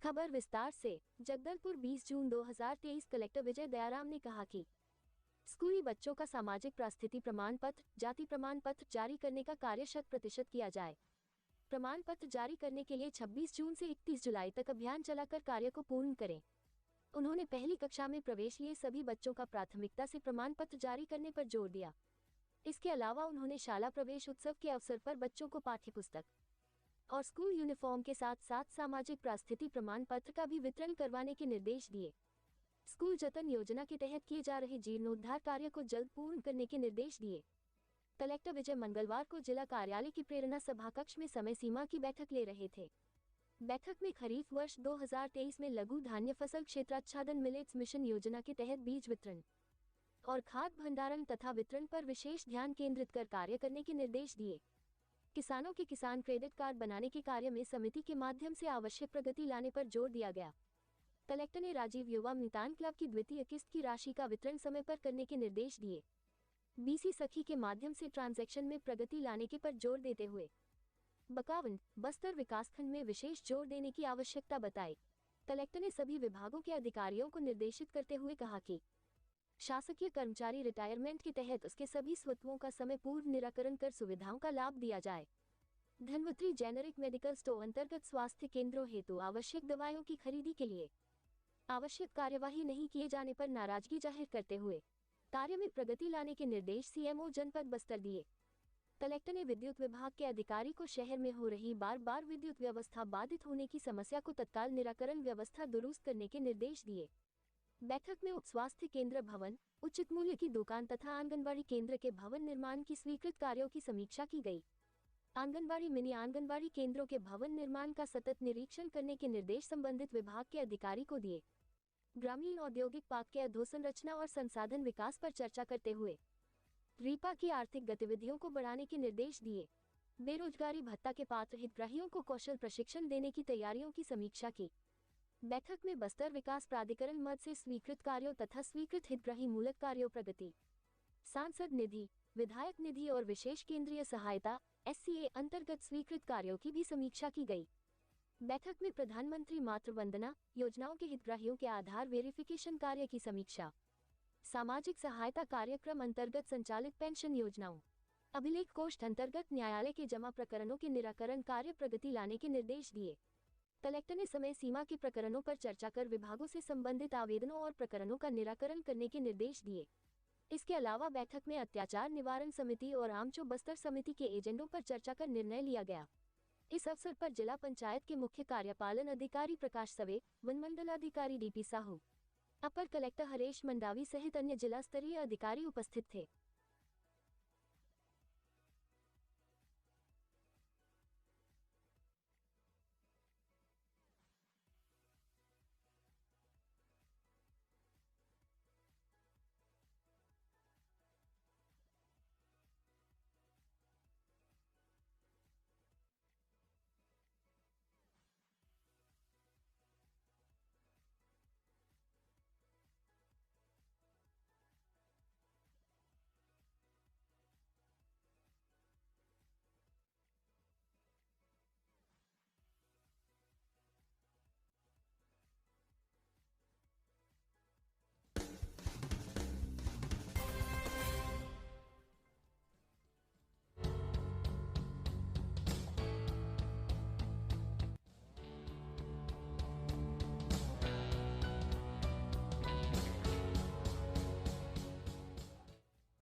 खबर विस्तार से। जगदलपुर 20 जून 2023। कलेक्टर विजय दयाराम ने कहा कि स्कूली बच्चों का सामाजिक परिस्थिति प्रमाण पत्र, जाति प्रमाण पत्र जारी करने का कार्य 100% किया जाए। प्रमाण पत्र जारी करने के लिए 26 जून से 31 जुलाई तक अभियान चलाकर कार्य को पूर्ण करें। उन्होंने पहली कक्षा में प्रवेश लिए सभी बच्चों का प्राथमिकता से प्रमाण पत्र जारी करने पर जोर दिया। इसके अलावा उन्होंने शाला प्रवेश उत्सव के अवसर पर बच्चों को पाठ्य पुस्तक और स्कूल यूनिफॉर्म के साथ साथ सामाजिक परिस्थिति प्रमाण पत्र का भी वितरण करवाने के निर्देश दिए। स्कूल जतन योजना के तहत किए जा रहे जीर्णोद्धार कार्य को जल्द पूर्ण करने के निर्देश दिए। कलेक्टर विजय मंगलवार को जिला कार्यालय की प्रेरणा सभा कक्ष में समय सीमा की बैठक ले रहे थे। बैठक में खरीफ वर्ष 2023 में लघु धान्य फसल क्षेत्राच्छादन मिलेट्स मिशन योजना के तहत बीज वितरण और खाद भंडारण तथा वितरण पर विशेष ध्यान केंद्रित कर कार्य करने के निर्देश दिए। किसानों के किसान क्रेडिट कार्ड बनाने के कार्य में समिति के माध्यम से आवश्यक प्रगति लाने पर जोर दिया गया। कलेक्टर ने राजीव युवा मितान क्लब की द्वितीय किस्त की राशि का वितरण समय पर करने के निर्देश दिए। बीसी सखी के माध्यम से ट्रांजैक्शन में प्रगति लाने के पर जोर देते हुए बकावंड बस्तर विकासखंड में विशेष जोर देने की आवश्यकता बताई। कलेक्टर ने सभी विभागों के अधिकारियों को निर्देशित करते हुए कहा कि शासकीय कर्मचारी रिटायरमेंट के तहत उसके सभी स्वत्वों का समय पूर्व निराकरण कर सुविधाओं का लाभ दिया जाए। धनवंतरी जेनेरिक मेडिकल स्टोर अंतर्गत स्वास्थ्य केंद्रों हेतु आवश्यक दवाइयों की खरीदी के लिए आवश्यक कार्यवाही नहीं किए जाने पर नाराजगी जाहिर करते हुए कार्य में प्रगति लाने के निर्देश सीएमओ जनपद बस्तर दिए। कलेक्टर ने विद्युत विभाग के अधिकारी को शहर में हो रही बार विद्युत व्यवस्था बाधित होने की समस्या को तत्काल निराकरण व्यवस्था दुरुस्त करने के निर्देश दिए। बैठक में उप स्वास्थ्य केंद्र भवन, उचित मूल्य की दुकान तथा आंगनबाड़ी केंद्र के भवन निर्माण की स्वीकृत कार्यों की समीक्षा की गई। आंगनबाड़ी मिनी आंगनबाड़ी केंद्रों के भवन निर्माण का सतत निरीक्षण करने के निर्देश संबंधित विभाग के अधिकारी को दिए। ग्रामीण औद्योगिक पार्क के अधोसंरचना और संसाधन विकास पर चर्चा करते हुए रीपा की आर्थिक गतिविधियों को बढ़ाने के निर्देश दिए। बेरोजगारी भत्ता के पात्र हितग्राहियों को कौशल प्रशिक्षण देने की तैयारियों की समीक्षा की। बैठक में बस्तर विकास प्राधिकरण मद से स्वीकृत कार्यों तथा स्वीकृत हितग्राही मूलक कार्यों प्रगति, सांसद निधि, विधायक निधि और विशेष केंद्रीय सहायता SCA अंतर्गत स्वीकृत कार्यों की भी समीक्षा की गई। बैठक में प्रधानमंत्री मातृ वंदना योजनाओं के हितग्राहियों के आधार वेरिफिकेशन कार्य की समीक्षा, सामाजिक सहायता कार्यक्रम अंतर्गत संचालित पेंशन योजनाओं, अभिलेख कोष्ठ अंतर्गत न्यायालय के जमा प्रकरणों के निराकरण कार्य प्रगति लाने के निर्देश दिए। कलेक्टर ने समय सीमा के प्रकरणों पर चर्चा कर विभागों से संबंधित आवेदनों और प्रकरणों का निराकरण करने के निर्देश दिए। इसके अलावा बैठक में अत्याचार निवारण समिति और आमचो बस्तर समिति के एजेंडों पर चर्चा कर निर्णय लिया गया। इस अवसर पर जिला पंचायत के मुख्य कार्यपालन अधिकारी प्रकाश सवे, वन मंडलाधिकारी DP साहू, अपर कलेक्टर हरेश मंडावी सहित अन्य जिला स्तरीय अधिकारी उपस्थित थे।